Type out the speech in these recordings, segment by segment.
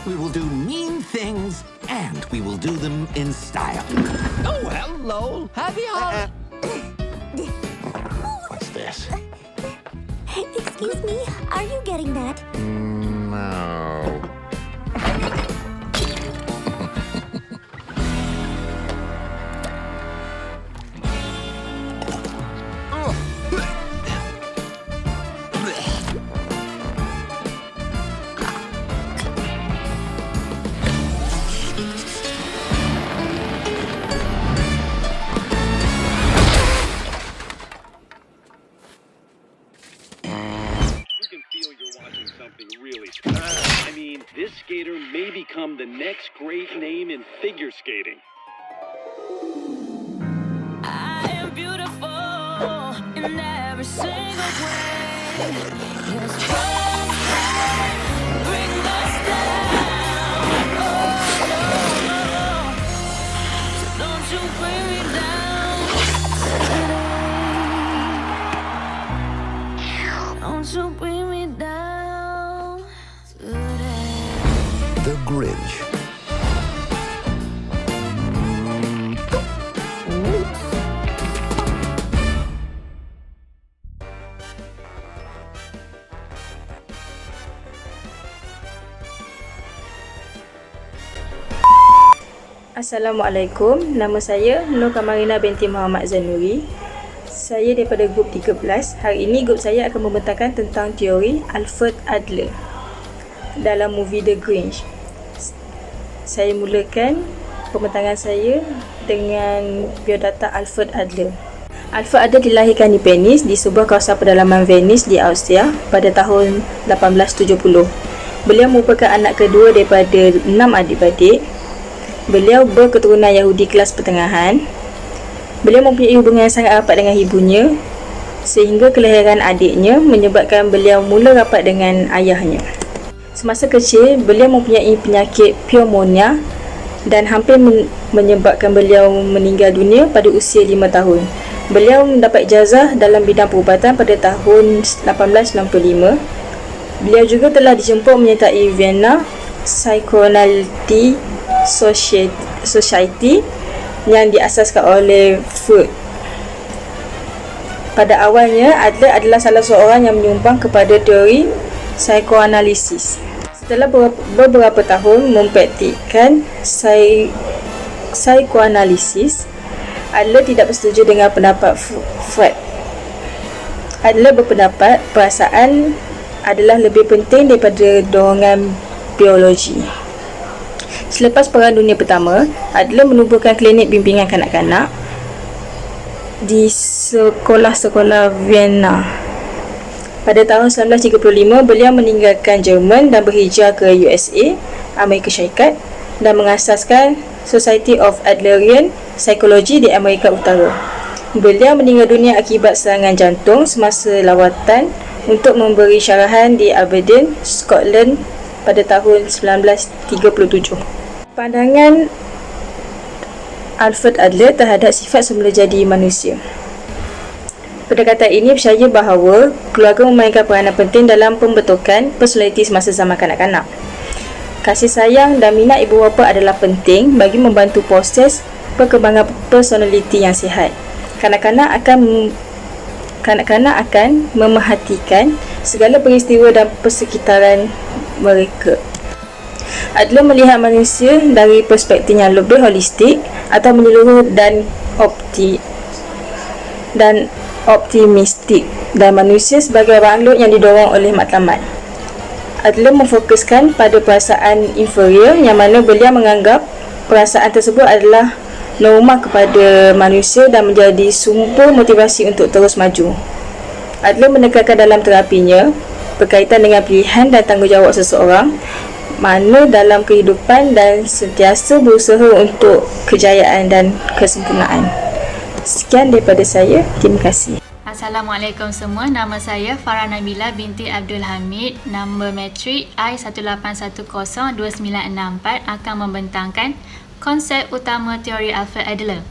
We will do mean things, and we will do them in style. Oh, hello. Happy holidays. What's this? Excuse me, are you getting that? No. This skater may become the next great name in figure skating. I am beautiful in every single way. Yes, bring us down. Oh, no. So don't you bring me down today. Don't you bring me down today. The Grinch. Assalamualaikum, nama saya Nur Kamarina binti Muhammad Zanuri. Saya daripada grup 13. Hari ini grup saya akan membentangkan tentang teori Alfred Adler dalam movie The Grinch. Saya mulakan pembentangan saya dengan biodata Alfred Adler. Alfred Adler dilahirkan di Venice, di sebuah kawasan pedalaman Venice di Austria pada tahun 1870. Beliau merupakan anak kedua daripada 6 adik-beradik. Beliau berketurunan Yahudi kelas pertengahan. Beliau mempunyai hubungan yang sangat rapat dengan ibunya, sehingga kelahiran adiknya menyebabkan beliau mula rapat dengan ayahnya. Semasa kecil, beliau mempunyai penyakit pneumonia dan hampir menyebabkan beliau meninggal dunia pada usia 5 tahun. Beliau mendapat ijazah dalam bidang perubatan pada tahun 1865. Beliau juga telah dijemput menyertai Vienna Psychoanalytic Society yang diasaskan oleh Freud. Pada awalnya, Adler adalah salah seorang yang menyumbang kepada teori psikoanalisis. Setelah beberapa tahun mempraktikkan psikoanalisis, Adler tidak bersetuju dengan pendapat Freud. Adler berpendapat perasaan adalah lebih penting daripada dorongan biologi. Selepas Perang Dunia Pertama, Adler menubuhkan klinik bimbingan kanak-kanak di sekolah-sekolah Vienna. Pada tahun 1935, beliau meninggalkan Jerman dan berhijrah ke USA, Amerika Syarikat, dan mengasaskan Society of Adlerian Psychology di Amerika Utara. Beliau meninggal dunia akibat serangan jantung semasa lawatan untuk memberi syarahan di Aberdeen, Scotland pada tahun 1937. Pandangan Alfred Adler terhadap sifat semula jadi manusia. Pendekatan ini percaya bahawa keluarga memainkan peranan penting dalam pembentukan personaliti semasa zaman kanak-kanak. Kasih sayang dan minat ibu bapa adalah penting bagi membantu proses perkembangan personaliti yang sihat. Kanak-kanak akan memerhatikan segala peristiwa dan persekitaran mereka. Adler melihat manusia dari perspektif yang lebih holistik atau menyeluruh dan optimistik, dan manusia sebagai makhluk yang didorong oleh matlamat. Adler memfokuskan pada perasaan inferior, yang mana beliau menganggap perasaan tersebut adalah norma kepada manusia dan menjadi sumber motivasi untuk terus maju. Adler menekankan dalam terapinya berkaitan dengan pilihan dan tanggungjawab seseorang mana dalam kehidupan dan sentiasa berusaha untuk kejayaan dan kesempurnaan. Sekian daripada saya. Terima kasih. Assalamualaikum semua. Nama saya Farah Nabila binti Abdul Hamid. Nombor matrik I1810294 akan membentangkan konsep utama teori Alfred Adler.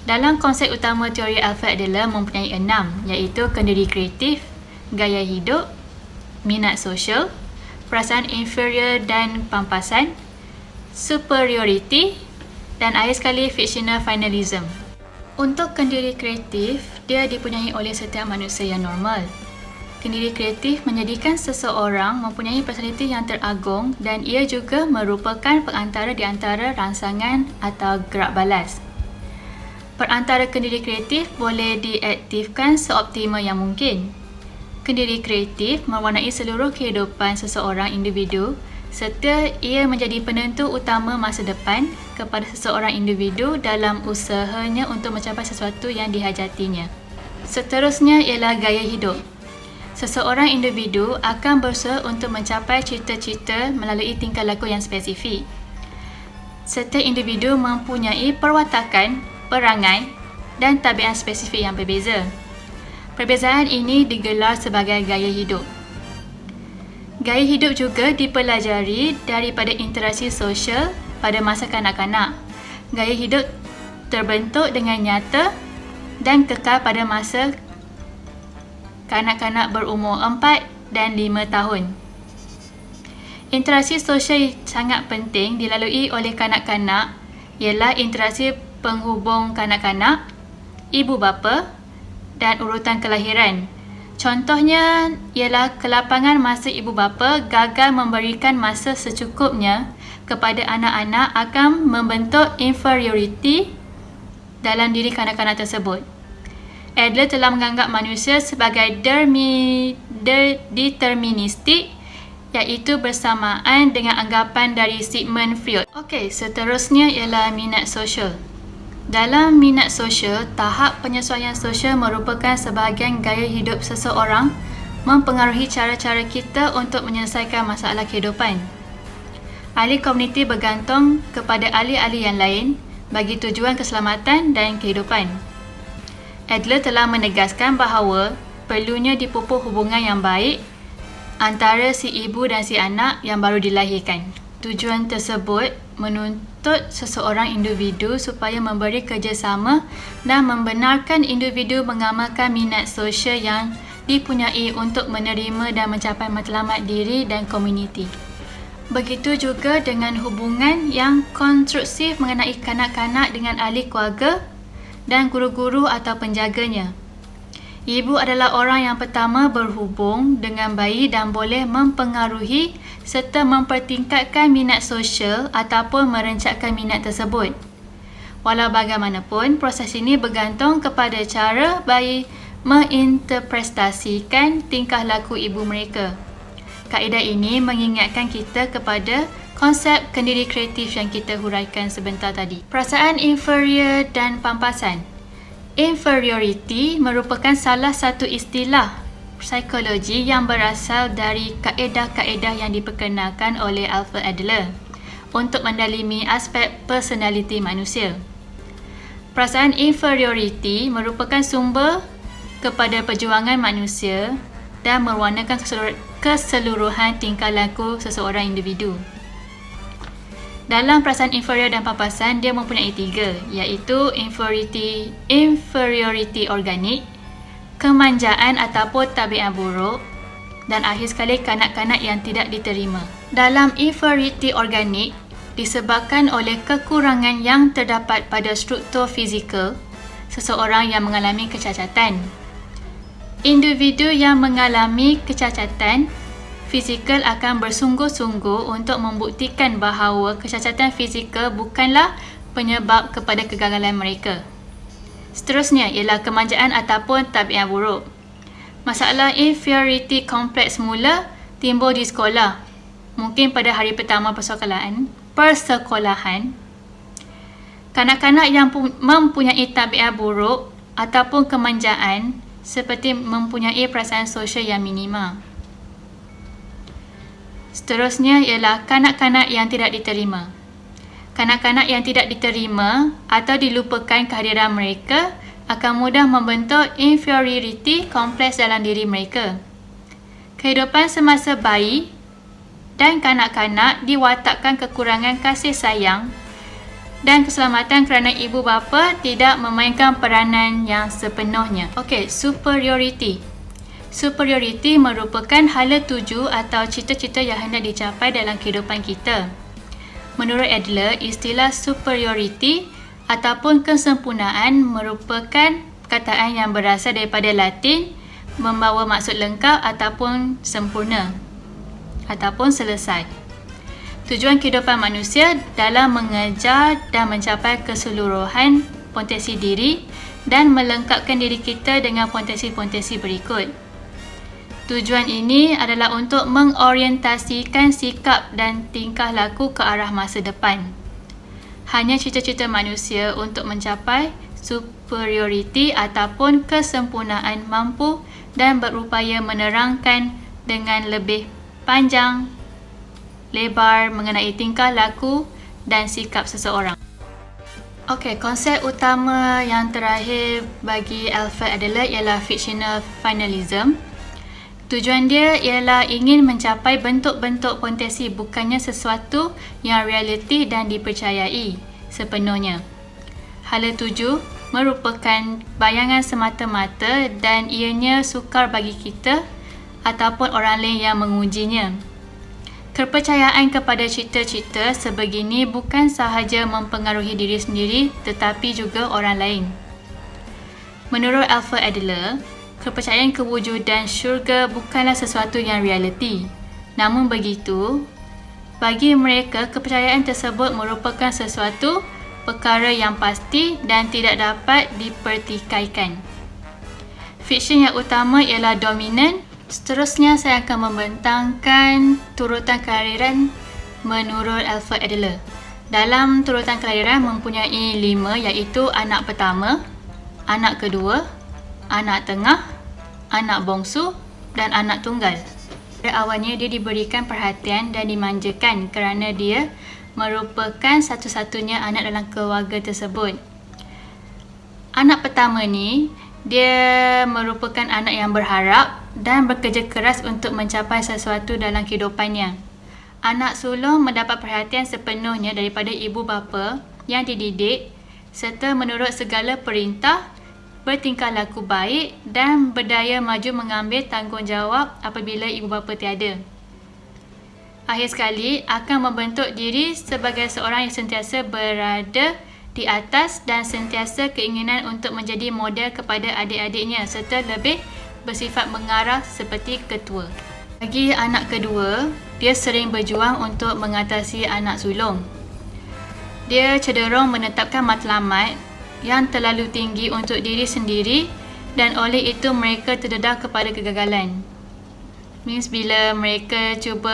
Dalam konsep utama teori Alfred Adler mempunyai 6, iaitu kendiri kreatif, gaya hidup, minat sosial, perasaan inferior dan pampasan, superiority, dan akhir sekali fictional finalism. Untuk kendiri kreatif, dia dipunyai oleh setiap manusia yang normal. Kendiri kreatif menjadikan seseorang mempunyai personaliti yang teragung dan ia juga merupakan perantara di antara rangsangan atau gerak balas. Perantara kendiri kreatif boleh diaktifkan seoptimal yang mungkin. Kendiri kreatif mewarnai seluruh kehidupan seseorang individu serta ia menjadi penentu utama masa depan kepada seseorang individu dalam usahanya untuk mencapai sesuatu yang dihajatinya. Seterusnya ialah gaya hidup. Seseorang individu akan berusaha untuk mencapai cita-cita melalui tingkah laku yang spesifik. Setiap individu mempunyai perwatakan, perangai dan tabiat spesifik yang berbeza. Perbezaan ini digelar sebagai gaya hidup. Gaya hidup juga dipelajari daripada interaksi sosial pada masa kanak-kanak. Gaya hidup terbentuk dengan nyata dan kekal pada masa kanak-kanak berumur 4 dan 5 tahun. Interaksi sosial sangat penting dilalui oleh kanak-kanak ialah interaksi penghubung kanak-kanak, ibu bapa dan urutan kelahiran. Contohnya ialah kelapangan masa ibu bapa gagal memberikan masa secukupnya kepada anak-anak akan membentuk inferiority dalam diri kanak-kanak tersebut. Adler telah menganggap manusia sebagai deterministik iaitu bersamaan dengan anggapan dari Sigmund Freud. Okey, seterusnya ialah minat sosial. Dalam minat sosial, tahap penyesuaian sosial merupakan sebahagian gaya hidup seseorang mempengaruhi cara-cara kita untuk menyelesaikan masalah kehidupan. Ahli komuniti bergantung kepada ahli-ahli yang lain bagi tujuan keselamatan dan kehidupan. Adler telah menegaskan bahawa perlunya dipupuk hubungan yang baik antara si ibu dan si anak yang baru dilahirkan. Tujuan tersebut menuntut seseorang individu supaya memberi kerjasama dan membenarkan individu mengamalkan minat sosial yang dipunyai untuk menerima dan mencapai matlamat diri dan komuniti. Begitu juga dengan hubungan yang konstruktif mengenai kanak-kanak dengan ahli keluarga dan guru-guru atau penjaganya. Ibu adalah orang yang pertama berhubung dengan bayi dan boleh mempengaruhi serta mempertingkatkan minat sosial ataupun merencatkan minat tersebut. Walau bagaimanapun, proses ini bergantung kepada cara bayi menginterpretasikan tingkah laku ibu mereka. Kaedah ini mengingatkan kita kepada konsep kendiri kreatif yang kita huraikan sebentar tadi. Perasaan inferior dan pampasan. Inferiority merupakan salah satu istilah psikologi yang berasal dari kaedah-kaedah yang diperkenalkan oleh Alfred Adler untuk mendalimi aspek personaliti manusia. Perasaan inferiority merupakan sumber kepada perjuangan manusia dan mewarnakan keseluruhan tingkah laku seseorang individu. Dalam perasaan inferior dan pampasan, dia mempunyai 3, iaitu inferiority organik, kemanjaan ataupun tabiat buruk, dan akhir sekali kanak-kanak yang tidak diterima. Dalam inferiority organik, disebabkan oleh kekurangan yang terdapat pada struktur fizikal seseorang yang mengalami kecacatan. Individu yang mengalami kecacatan fizikal akan bersungguh-sungguh untuk membuktikan bahawa kecacatan fizikal bukanlah penyebab kepada kegagalan mereka. Seterusnya ialah kemanjaan ataupun tabiat buruk. Masalah inferiority kompleks mula timbul di sekolah. Mungkin pada hari pertama persekolahan. Kanak-kanak yang mempunyai tabiat buruk ataupun kemanjaan seperti mempunyai perasaan sosial yang minima. Seterusnya ialah kanak-kanak yang tidak diterima. Kanak-kanak yang tidak diterima atau dilupakan kehadiran mereka akan mudah membentuk inferiority kompleks dalam diri mereka. Kehidupan semasa bayi dan kanak-kanak diwatakkan kekurangan kasih sayang dan keselamatan kerana ibu bapa tidak memainkan peranan yang sepenuhnya. Okey, superiority. Superiority merupakan hala tuju atau cita-cita yang hendak dicapai dalam kehidupan kita. Menurut Adler, istilah superiority ataupun kesempurnaan merupakan perkataan yang berasal daripada Latin membawa maksud lengkap ataupun sempurna ataupun selesai. Tujuan kehidupan manusia dalam mengejar dan mencapai keseluruhan potensi diri dan melengkapkan diri kita dengan potensi-potensi berikut. Tujuan ini adalah untuk mengorientasikan sikap dan tingkah laku ke arah masa depan. Hanya cita-cita manusia untuk mencapai superiority ataupun kesempurnaan mampu dan berupaya menerangkan dengan lebih panjang, lebar mengenai tingkah laku dan sikap seseorang. Okey, konsep utama yang terakhir bagi Alfred Adler ialah fictional finalism. Tujuan dia ialah ingin mencapai bentuk-bentuk potensi, bukannya sesuatu yang realiti dan dipercayai sepenuhnya. Hala tuju merupakan bayangan semata-mata dan ianya sukar bagi kita ataupun orang lain yang mengujinya. Kepercayaan kepada cita-cita sebegini bukan sahaja mempengaruhi diri sendiri tetapi juga orang lain. Menurut Alfred Adler, kepercayaan kewujudan syurga bukanlah sesuatu yang realiti. Namun begitu, bagi mereka kepercayaan tersebut merupakan sesuatu perkara yang pasti dan tidak dapat dipertikaikan. Fiksyen yang utama ialah dominan. Seterusnya saya akan membentangkan turutan kelahiran menurut Alfred Adler. Dalam turutan kelahiran mempunyai 5 iaitu anak pertama, anak kedua, anak tengah, anak bongsu dan anak tunggal. Pada awalnya dia diberikan perhatian dan dimanjakan kerana dia merupakan satu-satunya anak dalam keluarga tersebut. Anak pertama ni dia merupakan anak yang berharap dan bekerja keras untuk mencapai sesuatu dalam kehidupannya. Anak sulung mendapat perhatian sepenuhnya daripada ibu bapa yang dididik serta menurut segala perintah, bertingkah laku baik dan berdaya maju mengambil tanggungjawab apabila ibu bapa tiada. Akhir sekali akan membentuk diri sebagai seorang yang sentiasa berada di atas dan sentiasa keinginan untuk menjadi model kepada adik-adiknya serta lebih bersifat mengarah seperti ketua. Bagi anak kedua, dia sering berjuang untuk mengatasi anak sulung. Dia cenderung menetapkan matlamat yang terlalu tinggi untuk diri sendiri dan oleh itu mereka terdedah kepada kegagalan. Means bila mereka cuba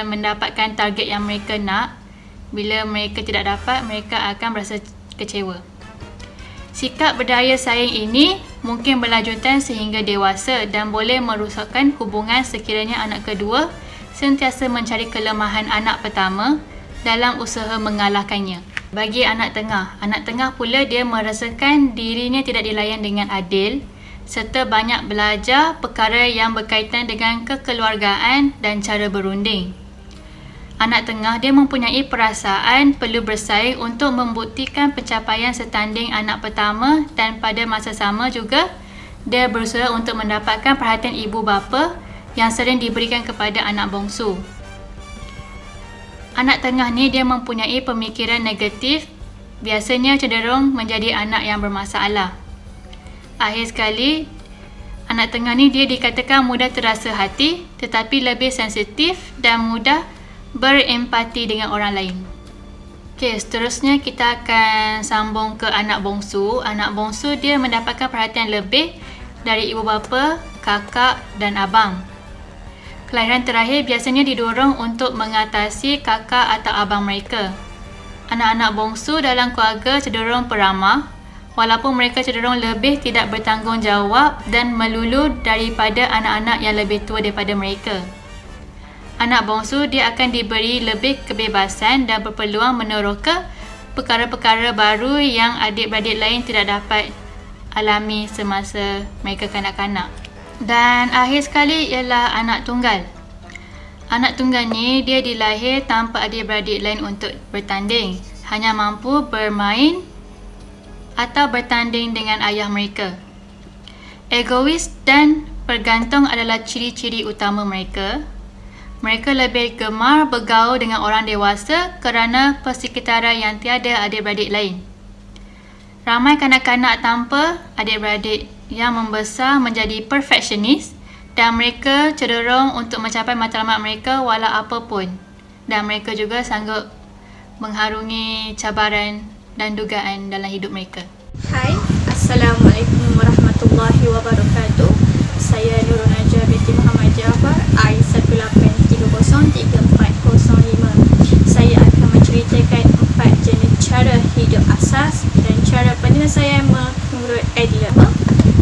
mendapatkan target yang mereka nak, bila mereka tidak dapat, mereka akan berasa kecewa. Sikap berdaya saing ini mungkin berlanjutan sehingga dewasa dan boleh merosakkan hubungan sekiranya anak kedua sentiasa mencari kelemahan anak pertama dalam usaha mengalahkannya. Bagi anak tengah pula dia merasakan dirinya tidak dilayan dengan adil serta banyak belajar perkara yang berkaitan dengan kekeluargaan dan cara berunding. Anak tengah dia mempunyai perasaan perlu bersaing untuk membuktikan pencapaian setanding anak pertama dan pada masa sama juga dia berusaha untuk mendapatkan perhatian ibu bapa yang sering diberikan kepada anak bongsu. Anak tengah ni dia mempunyai pemikiran negatif, biasanya cenderung menjadi anak yang bermasalah. Akhir sekali, anak tengah ni dia dikatakan mudah terasa hati tetapi lebih sensitif dan mudah berempati dengan orang lain. Okey, seterusnya kita akan sambung ke anak bongsu. Anak bongsu dia mendapatkan perhatian lebih dari ibu bapa, kakak dan abang. Kelahiran terakhir biasanya didorong untuk mengatasi kakak atau abang mereka. Anak-anak bongsu dalam keluarga cenderung peramah, walaupun mereka cenderung lebih tidak bertanggungjawab dan melulu daripada anak-anak yang lebih tua daripada mereka. Anak bongsu dia akan diberi lebih kebebasan dan berpeluang meneroka perkara-perkara baru yang adik-beradik lain tidak dapat alami semasa mereka kanak-kanak. Dan akhir sekali ialah anak tunggal. Anak tunggal ni dia dilahir tanpa adik-beradik lain untuk bertanding, hanya mampu bermain atau bertanding dengan ayah mereka. Egois dan Bergantung adalah ciri-ciri utama mereka. Mereka lebih gemar bergaul dengan orang dewasa kerana persekitaran yang tiada adik-beradik lain. Ramai kanak-kanak tanpa adik-beradik yang membesar menjadi perfectionist dan mereka cenderung untuk mencapai matlamat mereka walau apapun. Dan mereka juga sanggup mengharungi cabaran dan dugaan dalam hidup mereka. Hai, Assalamualaikum warahmatullahi wabarakatuh. Saya Nurul Najah binti Muhammad Jafar, I183034005. Saya akan menceritakan 4 jenis cara hidup asas dan cara penyelesaian menurut Adler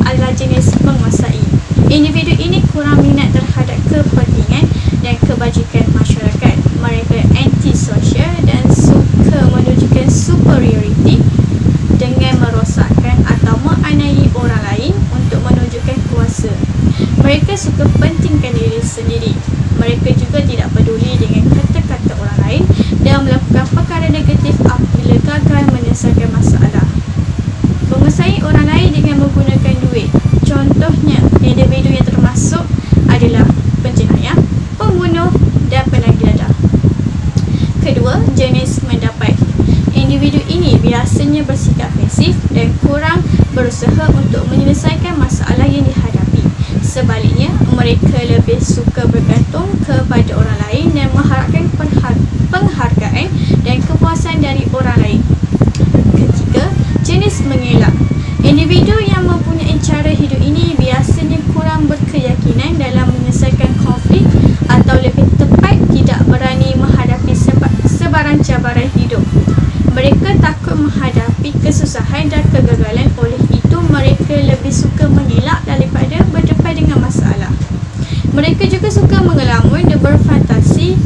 adalah jenis menguasai. Individu ini kurang minat terhadap kepentingan dan kebajikan masyarakat. Mereka anti-sosial dan suka menunjukkan superiority dengan merosakkan atau menganiaya orang lain untuk menunjukkan kuasa. Mereka suka pentingkan diri sendiri. Mereka juga tidak peduli dengan kata-kata orang lain dan melakukan perkara negatif apabila gagal menyelesaikan masalah. Menguasai orang lain dengan menggunakan duit. Contohnya, individu yang termasuk adalah penjenayah, pembunuh dan penagih dadah. Kedua, jenis mendapat. Individu ini biasanya bersikap pasif dan kurang berusaha untuk menyelesaikan masalah yang dihadapi. Sebaliknya, mereka lebih suka bergantung kepada orang lain dan mengharapkan penghargaan dan kepuasan dari orang lain. Ketiga, jenis mengelak. Individu yang mempunyai cara hidup ini biasanya kurang berkeyakinan dalam menyelesaikan konflik atau lebih tepat tidak berani menghadapi sebarang cabaran hidup. Mereka takut menghadapi kesusahan dan kegagalan, oleh itu mereka lebih suka mengelak daripada berdepan dengan masalah. Mereka juga suka mengelamun dan berfantasi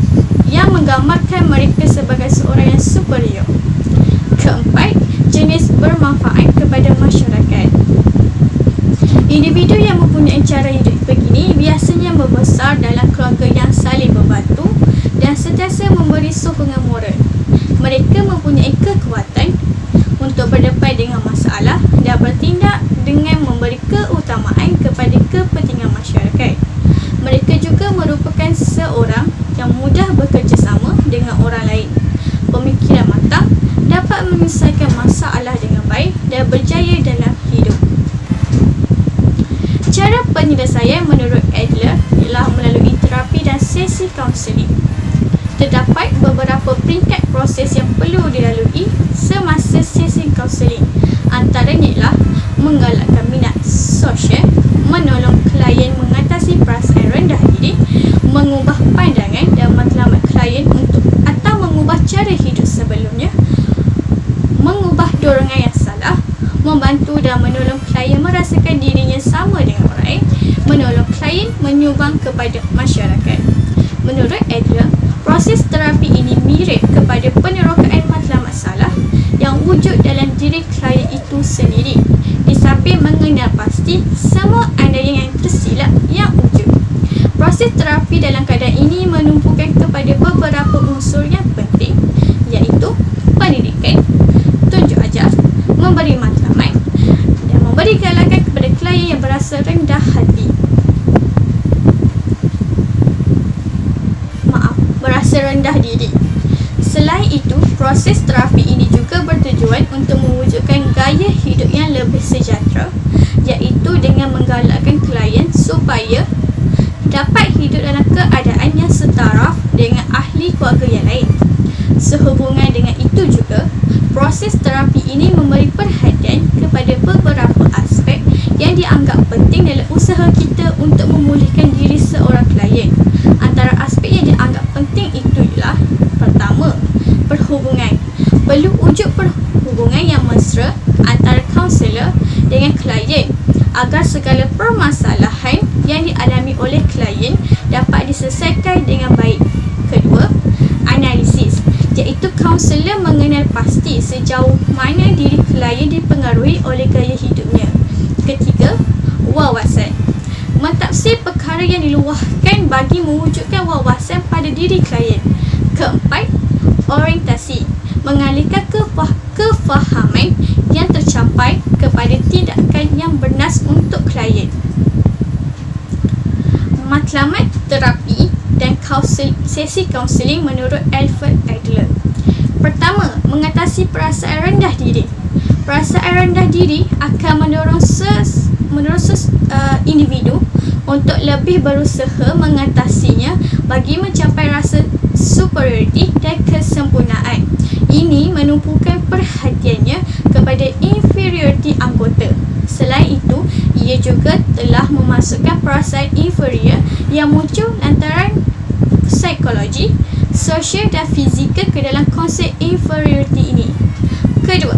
yang menggambarkan mereka sebagai seorang yang superior. Keempat, jenis bermanfaat kepada masyarakat. Individu yang mempunyai cara hidup begini biasanya membesar dalam keluarga yang saling membantu dan sentiasa memberi sokongan moral. Mereka mempunyai kekuatan untuk berdepan dengan masalah dan bertindak dengan memberi keutamaan kepada kepentingan masyarakat. Mereka juga merupakan seorang yang mudah bekerjasama dengan orang lain. Pemikiran matang, dapat menyelesaikan masalah dengan baik dan berjaya dalam hidup. Cara penyelesaian menurut Adler ialah melalui terapi dan sesi kaunseling. Terdapat beberapa peringkat proses yang perlu dilalui semasa sesi kaunseling. Antaranya ialah menggalakkan minat sosial, menolong klien mengatasi perasaan rendah diri, mengubah pandangan dan matlamat klien untuk atau mengubah cara hidup sebelumnya, mengubah dorongan yang salah, membantu dan menolong klien merasakan dirinya sama dengan orang lain, menolong klien menyumbang kepada masyarakat. Menurut Adler, proses terapi ini mirip kepada penerokaan matlamat salah yang wujud dalam diri klien itu sendiri. Di samping mengenal pasti semua andaian yang tersilap yang wujud. Proses terapi dalam keadaan ini menumpukan kepada beberapa unsur yang penting, iaitu pendidikan, tunjuk ajar, memberi matlamat dan memberi galakan kepada klien yang berasa rendah hati. Berasa rendah diri. Selain itu, proses terapi ini juga bertujuan untuk mewujudkan gaya hidup yang lebih sejahtera, iaitu dengan menggalakkan klien supaya dapat hidup dalam keadaan yang setaraf dengan ahli keluarga yang lain. Sehubungan dengan itu juga, proses terapi ini memberi perhatian kepada beberapa aspek yang dianggap penting dalam usaha kita untuk memulihkan diri seorang klien. Antara aspek yang dianggap penting itu ialah: pertama, perhubungan. Perlu wujud perhubungan yang mesra antara kaunselor dengan klien agar segala permasalahan yang dialami oleh klien dapat diselesaikan dengan baik. Kedua, analisis, iaitu kaunselor mengenal pasti sejauh mana diri klien dipengaruhi oleh gaya hidupnya. Ketiga, wawasan. Mentafsir perkara yang diluahkan bagi mewujudkan wawasan pada diri klien. Keempat, orientasi. Mengalihkan kefahaman yang tercapai kepada tindakan yang bernas untuk klien. matlamat, terapi dan sesi kaunseling menurut Alfred Adler. Pertama, mengatasi perasaan rendah diri. Perasaan rendah diri akan mendorong individu untuk lebih berusaha mengatasinya bagi mencapai rasa superioriti dan kesempurnaan. Ini menumpukan perhatiannya kepada inferioriti anggota. Selain itu, ia juga telah memasukkan perasaan inferior yang muncul lantaran psikologi, sosial dan fizikal ke dalam konsep inferiority ini. Kedua,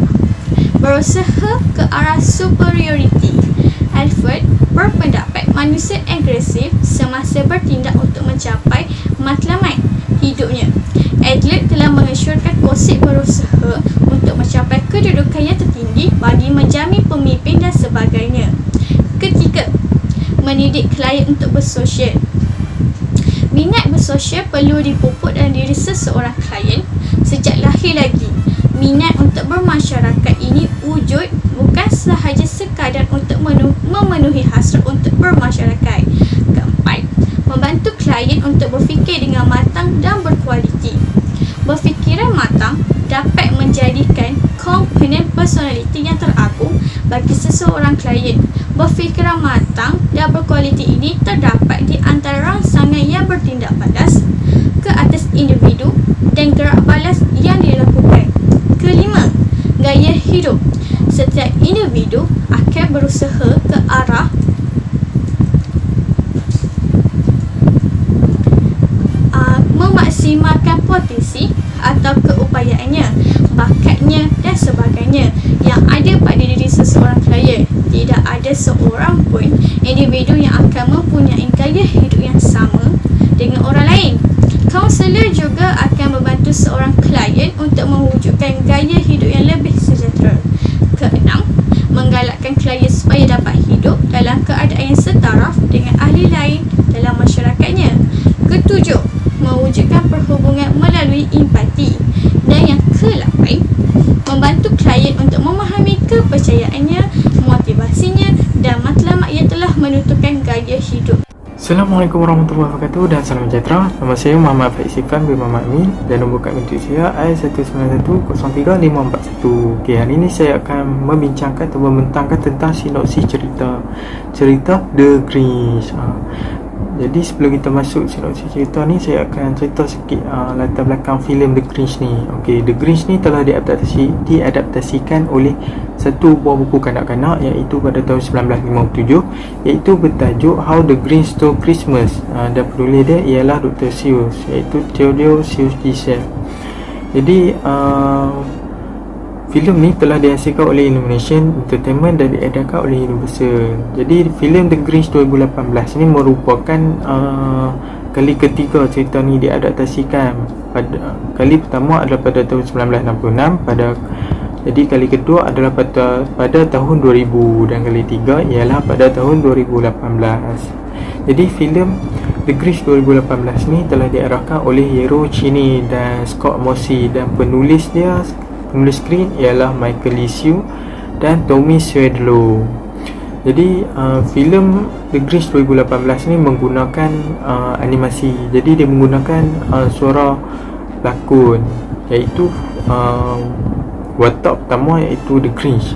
berusaha ke arah superiority. Alfred berpendapat manusia agresif semasa bertindak untuk mencapai matlamat hidupnya. Adler telah mengesyorkan konsep berusaha untuk mencapai kedudukan yang tertinggi bagi menjamin pemimpin dan sebagainya. Ketiga, mendidik klien untuk bersosial. Minat bersosial perlu dipupuk dalam diri seseorang klien sejak lahir lagi. Minat untuk bermasyarakat ini wujud bukan sahaja sekadar untuk memenuhi hasrat untuk bermasyarakat. Keempat, membantu klien untuk berfikir dengan matang dan berkualiti. Berfikiran matang dapat menjadikan komponen personaliti yang teragung bagi seseorang klien. Berfikiran matang dan berkualiti ini terdapat di antara rangsangan yang bertindak balas ke atas individu dan gerak balas yang dilakukan. Kelima, gaya hidup. Setiap individu akan berusaha ke arah memaksimalkan potensi atau keupayaannya, bakatnya dan sebagainya yang ada pada diri seseorang klien. Tidak ada seorang pun individu yang akan mempunyai gaya hidup yang sama dengan orang lain. Kaunselor juga akan membantu seorang klien untuk mewujudkan gaya hidup yang lebih sejahtera. Keenam, menggalakkan klien supaya dapat hidup dalam keadaan yang setaraf dengan ahli lain dalam masyarakatnya. Ketujuh, mewujudkan perhubungan melalui empati. Dan yang ke-8, membantu klien untuk memahami kepercayaannya, motivasinya dan matlamat yang telah menentukan gaya hidup. Assalamualaikum warahmatullahi wabarakatuh dan salam sejahtera. Nama saya Muhammad Faiz Ifan bin Muhammad Amin dan nombor kad bentuk saya I191033541. Okay, hari ini saya akan membincangkan atau membentangkan tentang sinopsis cerita The Grinch. Jadi sebelum kita masuk sinopsis cerita ni, saya akan cerita sikit latar belakang filem The Grinch ni. Okey, The Grinch ni telah diadaptasikan oleh satu buah buku kanak-kanak iaitu pada tahun 1957, iaitu bertajuk How the Grinch Stole Christmas. Dan penulis dia ialah Dr. Seuss, iaitu Theodore Seuss Geisel. Jadi filem ni telah dihasilkan oleh Illumination Entertainment dan diedarkan oleh Universal. Jadi filem The Grinch 2018 ini merupakan kali ketiga cerita ni diadaptasikan. Kali pertama adalah pada tahun 1966, jadi kali kedua adalah pada tahun 2000 dan kali tiga ialah pada tahun 2018. Jadi filem The Grinch 2018 ni telah diarahkan oleh Hiro Chini dan Scott Mosey dan penulis skrin ialah Michael Lisu dan Tommy Swedlow. Jadi filem The Grinch 2018 ni menggunakan animasi. Jadi dia menggunakan suara pelakon, iaitu watak pertama iaitu The Grinch.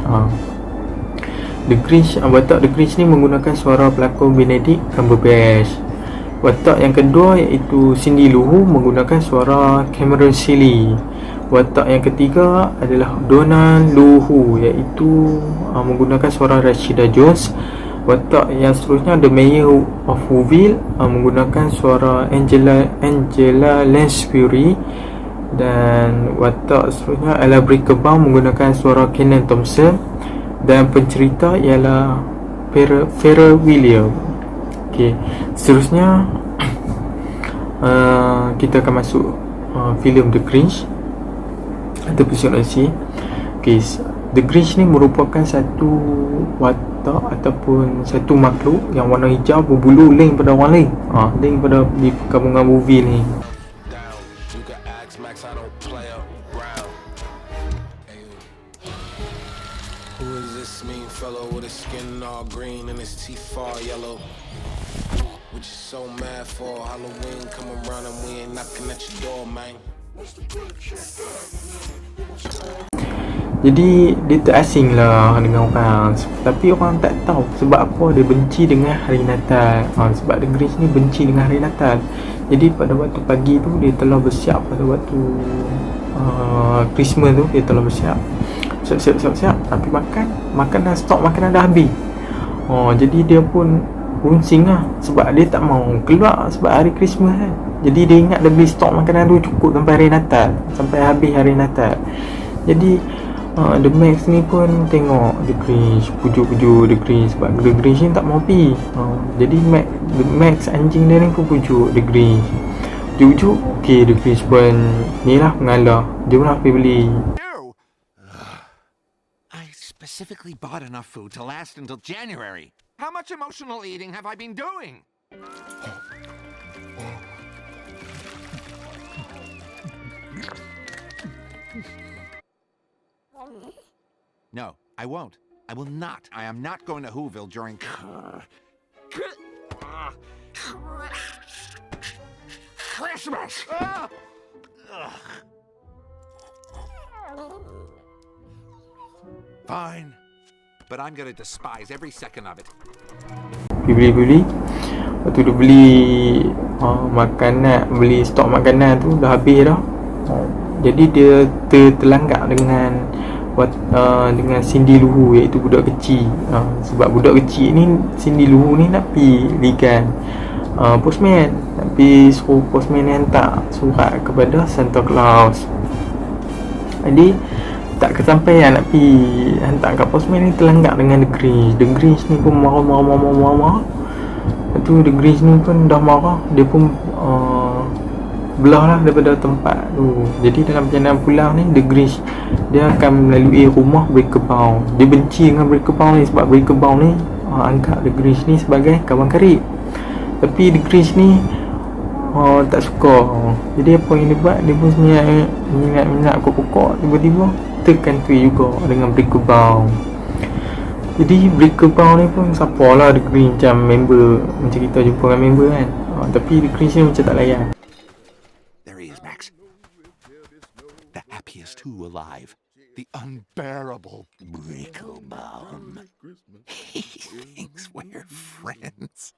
Watak The Grinch ni menggunakan suara pelakon Benedict Cumberbatch. Watak yang kedua iaitu Cindy Lou Who menggunakan suara Cameron Seeley. Watak yang ketiga adalah Donald Lou Who, iaitu menggunakan suara Rashida Jones. Watak yang seterusnya The Mayor of Whoville menggunakan suara Angela Lansbury. Dan watak seterusnya adalah Brickebaum menggunakan suara Kenan Thompson. Dan pencerita ialah Pharrell Williams. Okay, seterusnya kita akan masuk filem The Grinch atau sinopsis. Okay, The Grinch ni merupakan satu watak ataupun satu makhluk yang warna hijau berbulu lain pada orang lain. Lain pada di perkampungan movie ni. Who is this mean fellow with his skin all green and his teeth all yellow? What you so mad for? Halloween come around and we ain't knocking at your door, man. Jadi dia terasing lah dengan orang. Tapi orang tak tahu sebab apa dia benci dengan hari Natal. Sebab The Grinch ni benci dengan hari Natal. Jadi pada waktu pagi tu dia telah bersiap. Pada waktu Christmas tu dia telah bersiap. Siap. Tapi makanan stok makanan dah habis. Jadi dia pun runsing lah. Sebab dia tak mau keluar sebab hari Christmas kan. Jadi dia ingat dia beli stok makanan tu cukup sampai hari Natal. Sampai habis hari Natal. Jadi The Max ni pun tengok The Grinch, pujuk-pujuk The Grinch sebab The Grinch ni tak mau pergi. Jadi The Max anjing dia ni pun pujuk The Grinch. Pujuk-pujuk, okay, The Grinch pun ni lah mengalah. Dia pun pergi beli. I specifically bought enough food to last until January. How much emotional eating have I been doing? No, I won't. I will not. I am not going to Whoville during Christmas. Fine, but I'm going to despise every second of it. Beli. Waktu dia beli makanan, beli stok makanan tu dah habis dah. Jadi dia terlanggak dengan Cindy Lou Who, iaitu budak kecil. Sebab budak kecil ni, Cindy Lou Who ni nak pergi ligan postman, nak pergi suruh postman ni hantar surat kepada Santa Claus. Jadi tak kesampaian nak pergi hantar kat postman ni, terlanggak dengan The Grinch. The Grinch ni pun marah. Lepas tu The Grinch ni pun dah marah. Dia pun belah lah daripada tempat tu. Jadi dalam perjalanan pulang ni, The Grinch dia akan melalui rumah Breaker-Bound. Dia benci dengan Breaker-Bound ni sebab Breaker-Bound ni anggap The Grinch ni sebagai kawan karib. Tapi The Grinch ni tak suka. Jadi apa yang dia buat, dia pun minat pokok-pokok, tiba-tiba terkantui juga dengan Breaker-Bound. Jadi Breaker-Bound ni pun siapa lah The Grinch, macam member, macam kita jumpa dengan member kan. Tapi The Grinch ni macam tak layan. The happiest who alive. The unbearable Breaker-Bound. He thinks we're friends.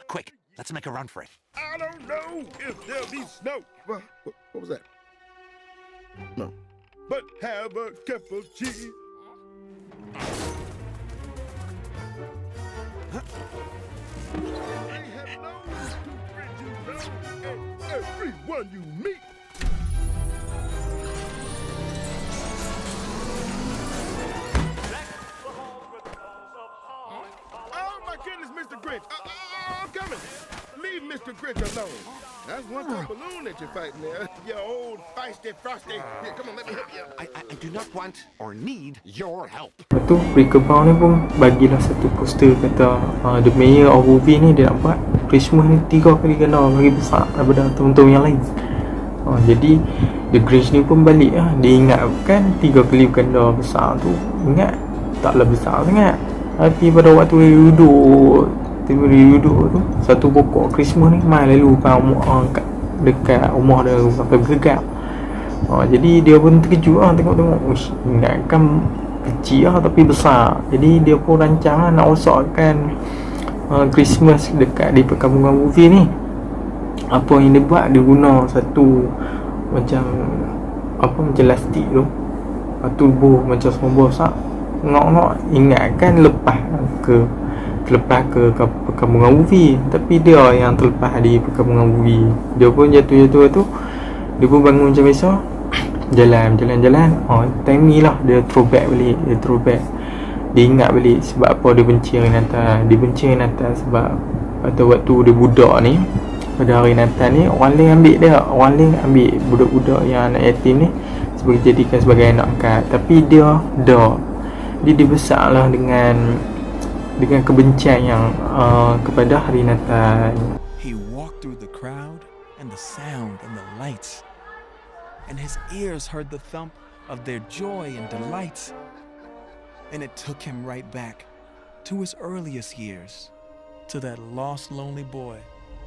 Quick, let's make a run for it. I don't know if there'll be snow. What was that? No. But have a cup of tea. And hello to friends you know and everyone you meet. Goodness, Mr. Grinch. I'm coming. Leave Mr. Grinch alone. That's one type of balloon that you're fighting there. You old feisty frosty. Here, come on, let me help you. I do not want or need your help. Lepas tu Breaker-Bound ni pun bagilah satu poster, kata The Mayor of Whoville ni dia nak buat Christmas ni 3 kali ganda lagi besar daripada tahun-tahun yang lain. Jadi The Grinch ni pun balik lah. Dia ingat kan 3 kali ganda besar tu, ingat taklah besar sangat. Tapi pada waktu dia duduk tu, satu pokok Christmas ni mai lalu dekat rumah dia sampai bergegap. Jadi dia pun terkejut lah tengok-tengok. Ingatkan kecil lah tapi besar. Jadi dia pun rancang lah nak rosakkan Christmas dekat di perkampungan Whoville ni. Apa yang dia buat, dia guna satu macam lastik tu. Lepas tu buh macam semua bosak. Ngok-ngok ingatkan lepas ke perkampungan Whoville, tapi dia yang terlepas di perkampungan Whoville. Dia pun jatuh tu, dia pun bangun macam biasa, jalan. Time ni lah dia throwback balik. Dia ingat balik sebab apa dia benci hari Natal. Dia benci hari Natal sebab pada waktu dia budak ni, pada hari Natal ni orang lain ambil budak-budak yang anak yatim ni jadikan sebagai anak angkat. Tapi dia dibesarlah dengan kebencian yang kepada hari Natal. He walked through the crowd and the sound and the lights, and his ears heard the thump of their joy and delights, and it took him right back to his earliest years to that lost, lonely boy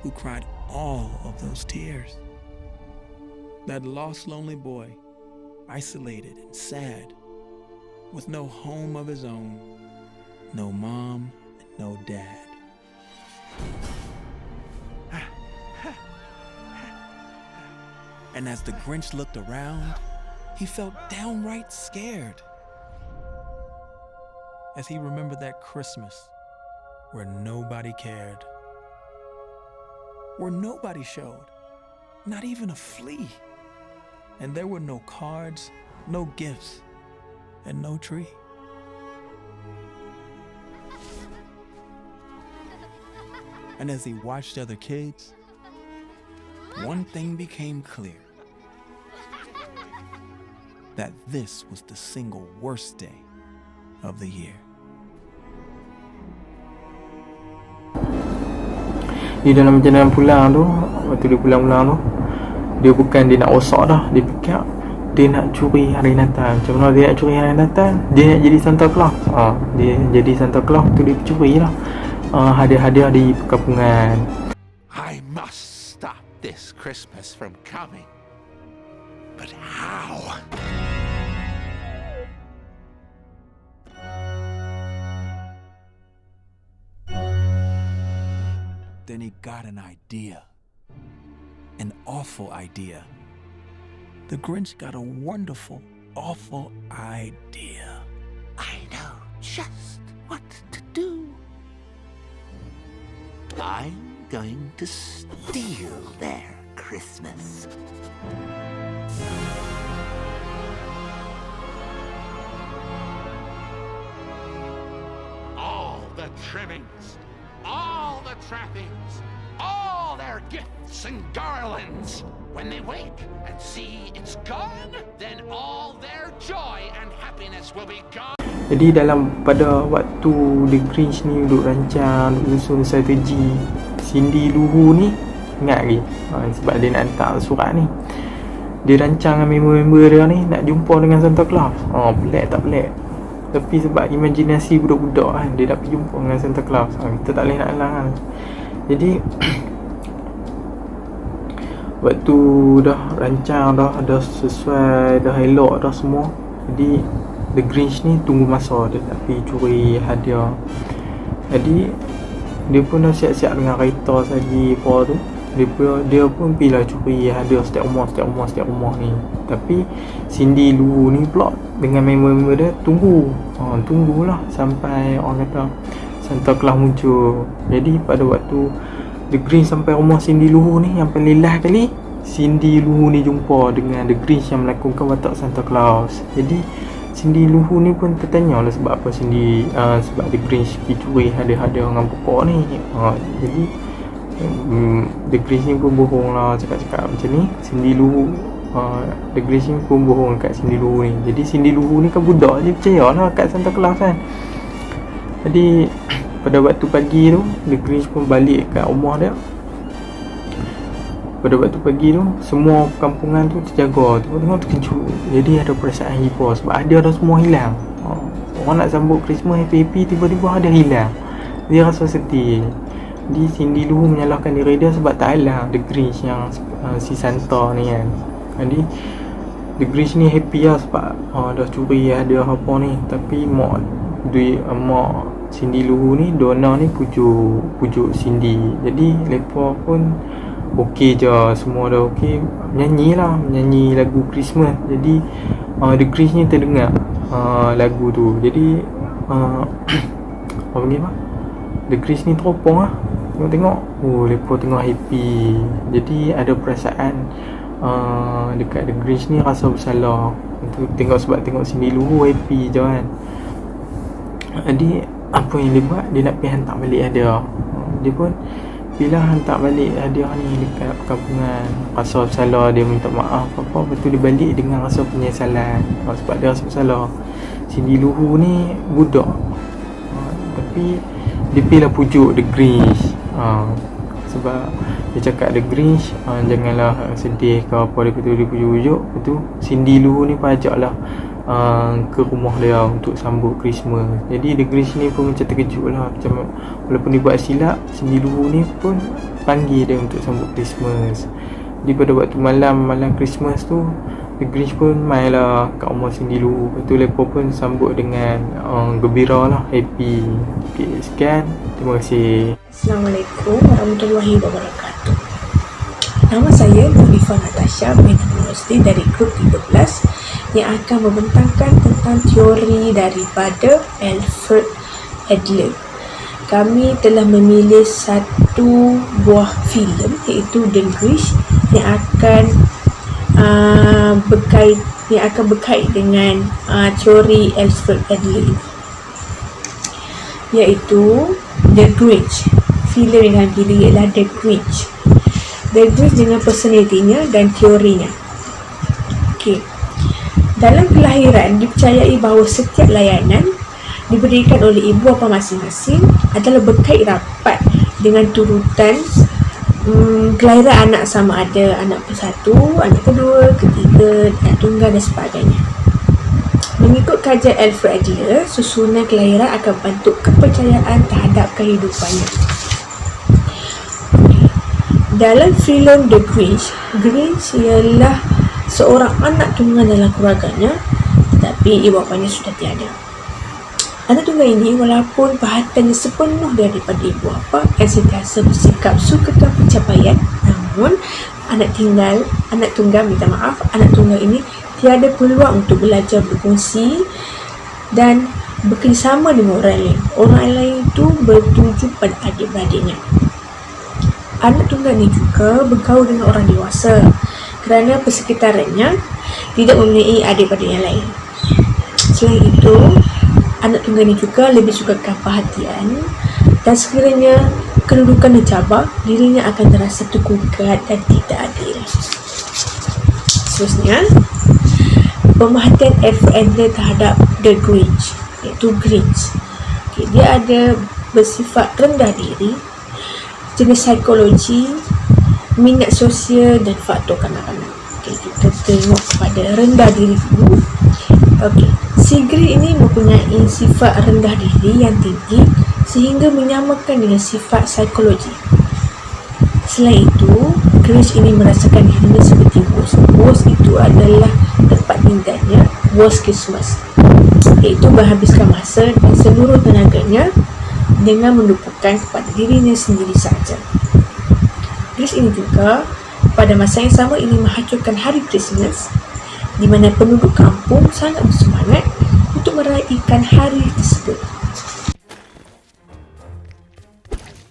who cried all of those tears. That lost, lonely boy, isolated and sad, with no home of his own, no mom, and no dad. And as the Grinch looked around, he felt downright scared as he remembered that Christmas where nobody cared, where nobody showed, not even a flea, and there were no cards, no gifts, and no tree. And as he watched other kids, one thing became clear: that this was the single worst day of the year. Di dalam perjalanan pulang tu, waktu dia pulang-pulang tu, dia bukan dia nak rosak dah. Dia fikir dia nak curi hari Natal. Macam mana dia nak curi hari Natal? Dia nak jadi Santa Claus. Dia jadi Santa Claus tu, dia curi lah hadiah-hadiah di perkampungan. I must stop this Christmas from coming. But how? Then he got an idea. An awful idea. The Grinch got a wonderful, awful idea. I know just what to do. I'm going to steal their Christmas. All the trimmings, all the trappings, all their gifts and garlands. When they wake and see it's gone, then all their joy and happiness will be gone. Jadi pada waktu The Grinch ni duduk rancang, duduk susun strategi, Cindy Lou Who ni ingat lagi sebab dia nak hantar surat ni. Dia rancang dengan member-member dia ni nak jumpa dengan Santa Claus. Pelik tak pelik. Tapi sebab imajinasi budak-budak kan, dia dapat jumpa dengan Santa Claus. Kita tak boleh nak halang kan. Jadi waktu dah rancang dah sesuai, dah elok dah semua. Jadi The Grinch ni tunggu masa dia nak pergi curi hadiah. Jadi dia pun dah siap-siap dengan kereta lagi apa tu. Dia pun pergi lah curi hadiah setiap rumah ni. Tapi Cindy Lou ni pula dengan member-member dia tunggulah sampai orang kata Santa Claus muncul. Jadi pada waktu The Grinch sampai rumah Cindy Lou ni, yang paling last kali Cindy Lou ni jumpa dengan The Grinch yang melakukan watak Santa Claus. Jadi Cindy Lou ni pun tertanya lah sebab apa sebab The Grinch pergi curi hadiah-hadiah dengan pokok ni. Jadi The Grinch ni pun bohong lah, cakap-cakap macam ni. Cindy Lou The Grinch ni pun bohong kat Cindy Lou ni. Jadi Cindy Lou ni kan budak, dia percaya lah kat Santa Claus kan. Jadi pada waktu pagi tu The Grinch pun balik kat rumah dia. Pada waktu pagi tu semua perkampungan tu terjaga, tengok terkejut. Jadi ada perasaan hibur sebab hadiah dah semua hilang. Orang nak sambut Christmas happy-happy, tiba-tiba hadiah hilang. Dia rasa sedih. Jadi Cindy Lou menyalahkan diri dia sebab tak halang The Grinch yang si Santa ni kan. Jadi The Grinch ni happy lah sebab dah curi hadiah apa ni. Tapi mak Cindy Lou ni, Donna ni pujuk Cindy. Jadi lepas pun okey je, semua dah okey. Menyanyi lagu Christmas. Jadi The Grinch ni terdengar lagu tu. Jadi apa panggil apa? The Grinch ni teropong lah. Tengok lepas tengah happy. Jadi ada perasaan dekat The Grinch ni rasa bersalah. Sebab tengok Cindy Lou happy je kan. Jadi apa yang dia buat, dia nak pergi hantar balik hadiah. Dia pun bila hantar balik hadiah ni dekat perkampungan, rasa bersalah, dia minta maaf apa. Lepas tu dia balik dengan rasa penyesalan sebab dia rasa bersalah. Cindy Lou ni budak, tapi dia pilih pujuk The Grinch. Sebab dia cakap The Grinch janganlah sedih ke apa. Dia kata dia pujuk-pujuk. Lepas tu Cindy Lou ni pun ajak lah ke rumah dia untuk sambut Christmas. Jadi The Grinch ni pun macam terkejut lah, macam walaupun dia buat silap, sendiri ni pun panggil dia untuk sambut Christmas. Jadi pada waktu malam Christmas tu, The Grinch pun main lah kat rumah sendiri. Lepas tu mereka pun sambut dengan gembira lah, happy. Okay, sekian, terima kasih. Assalamualaikum warahmatullahi wabarakatuh. Nama saya Nurifah Natasha binti Universiti dari grup 13 yang akan membentangkan tentang teori daripada Alfred Adler. Kami telah memilih satu buah filem iaitu The Grinch yang akan berkait dengan teori Alfred Adler ini, iaitu The Grinch. Filem yang dipilih ialah The Grinch. The Grinch dengan personalitinya dan teorinya. Okey. Dalam kelahiran, dipercayai bahawa setiap layanan diberikan oleh ibu bapa masing-masing adalah berkait rapat dengan turutan kelahiran anak, sama ada anak persatu, anak kedua, ketiga, anak tunggal dan sebagainya. Mengikut kajian Alfred Adler, susunan kelahiran akan membentuk kepercayaan terhadap kehidupannya. Dalam filem The Grinch, Grinch ialah seorang anak tunggal dalam keluarganya, tetapi ibu bapanya sudah tiada. Anak tunggal ini walaupun perhatiannya sepenuh daripada ibu bapa yang sentiasa bersikap suka pencapaian, namun anak tunggal ini tiada peluang untuk belajar berkongsi dan bekerjasama dengan orang lain. Orang lain itu bertuju pada adik-beradiknya. Anak tunggal ini juga bergaul dengan orang dewasa kerana persekitarannya tidak mempunyai adik-beradik yang lain. Selain itu, anak tunggal ini juga lebih sukakan perhatian dan sekiranya kedudukan dicabar, dirinya akan terasa tergugat dan tidak adil. Seterusnya, pemerhatian Alfred Adler terhadap The Grinch, iaitu Grinch. Okay, dia ada bersifat rendah diri, jenis psikologi, minat sosial dan faktor kanak-kanak. Okay, kita tengok pada rendah diri dulu. Okay, si Grinch ini mempunyai sifat rendah diri yang tinggi sehingga menyamakan dengan sifat psikologi. Selain itu, Grinch ini merasakan dirinya seperti Ghost. Ghost itu adalah tempat tinggalnya Ghost Christmas, iaitu menghabiskan masa dan seluruh tenaganya dengan menumpukan kepada dirinya sendiri saja. Grinch ini juga pada masa yang sama ini menghancurkan hari Christmas, di mana penduduk kampung sangat bersemangat untuk meraihkan hari tersebut.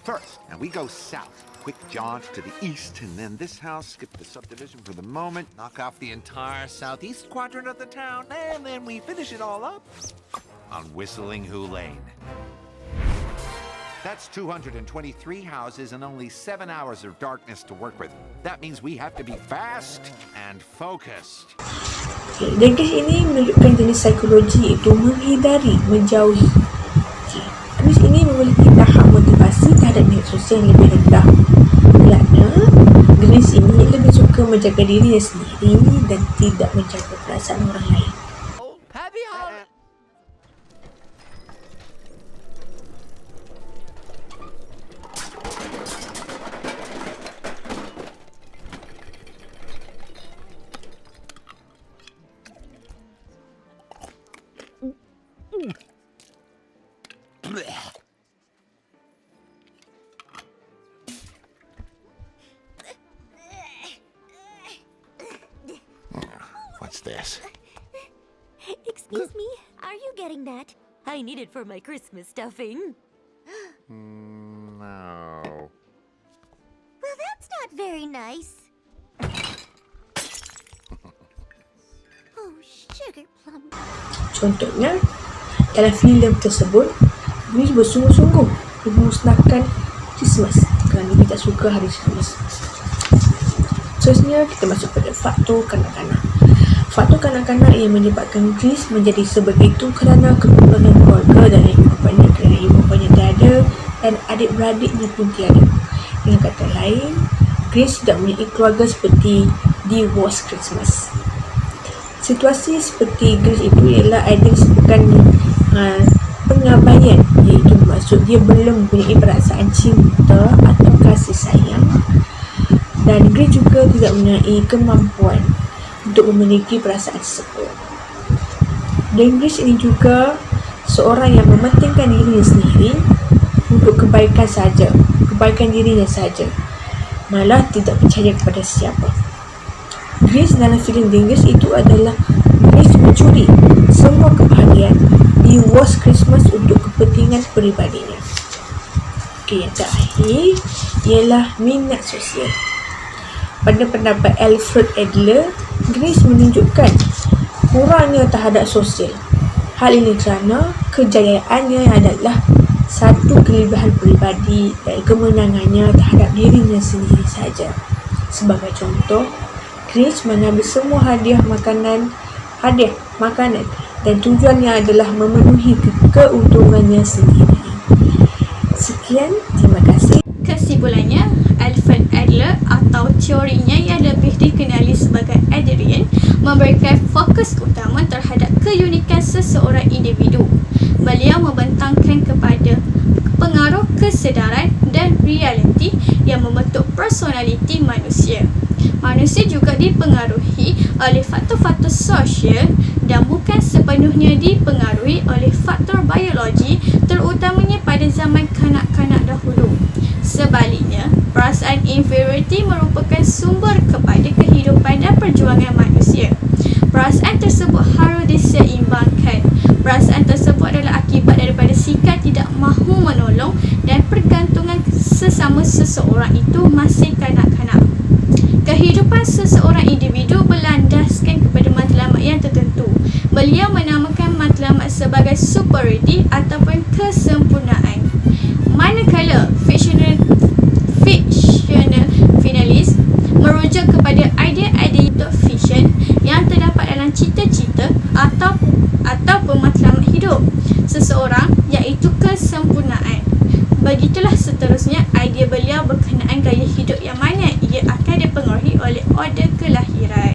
First, and we go south. Quick jaunt to the east, and then this house, skip the subdivision for the moment, knock off the entire southeast quadrant of the town, and then we finish it all up on Whistling Who Lane. That's 223 houses and only 7 hours of darkness to work with. That means we have to be fast and focused. The Grinch ini menunjukkan jenis psikologi itu menghindari, menjauhi. Grinch ini memiliki tahap motivasi terhadap minat sosial yang lebih rendah, kerana Grinch ini lebih suka menjaga dirinya sendiri dan tidak menjaga perasaan orang lain. Happy holiday! What's this? Excuse me, are you getting that? I need it for my Christmas stuffing. No. Well, that's not very nice. Oh, sugar plum. Contohnya, dalam filem tersebut, Grinch bersungguh-sungguh memusnahkan Christmas kerana dia tak suka hari Christmas. Seterusnya, kita masuk pada faktor kanak-kanak. Faktor kanak-kanak yang menyebabkan Grinch menjadi sebegitu kerana kekumpulan keluarga dan ibu bapanya, kerana ibu bapanya tiada dan adik-beradiknya pun tiada. Dengan kata lain, Grinch tidak mempunyai keluarga seperti di Ghost Christmas. Situasi seperti Grace itu ialah idea disebutkan pengabaian, iaitu maksud dia belum mempunyai perasaan cinta atau kasih sayang, dan Grace juga tidak mempunyai kemampuan untuk memiliki perasaan tersebut. Dan Grace ini juga seorang yang mementingkan dirinya sendiri untuk kebaikan dirinya saja, malah tidak percaya kepada siapa. Grace dalam filem The Grinch itu adalah Grace mencuri semua kebahagiaan di Worst Christmas untuk kepentingan peribadinya. Okey, yang terakhir ialah minat sosial. Pada pendapat Alfred Adler, Grace menunjukkan kurangnya terhadap sosial. Hal ini kerana kejayaannya adalah satu kelebihan peribadi dan kemenangannya terhadap dirinya sendiri saja. Sebagai contoh, Grace mengambil semua hadiah makanan dan tujuannya adalah memenuhi keuntungannya sendiri. Sekian, terima kasih. Kesimpulannya, Alfred Adler atau teorinya yang lebih dikenali sebagai Adlerian memberikan fokus utama terhadap keunikan seseorang individu. Beliau membentangkan kepada pengaruh kesedaran dan realiti yang membentuk personaliti manusia. Manusia juga dipengaruhi oleh faktor-faktor sosial dan bukan sepenuhnya dipengaruhi oleh faktor biologi, terutamanya pada zaman kanak-kanak dahulu. Sebaliknya, perasaan inferiority merupakan sumber kepada kehidupan dan perjuangan manusia. Perasaan tersebut harus diseimbangkan. Perasaan tersebut adalah akibat daripada sikap tidak mahu menolong dan pergantungan sesama seseorang itu masih kanak-kanak. Kehidupan seseorang individu berlandaskan kepada matlamat yang tertentu. Beliau menamakan matlamat sebagai superiority ataupun kesempurnaan. Manakala fictional finalis merujuk kepada idea-idea fiction yang terdapat dalam cita-cita ataupun matlamat hidup seseorang, iaitu kesempurnaan. Begitulah seterusnya idea beliau berkenaan gaya hidup yang mana ia akan dipengaruhi oleh order kelahiran.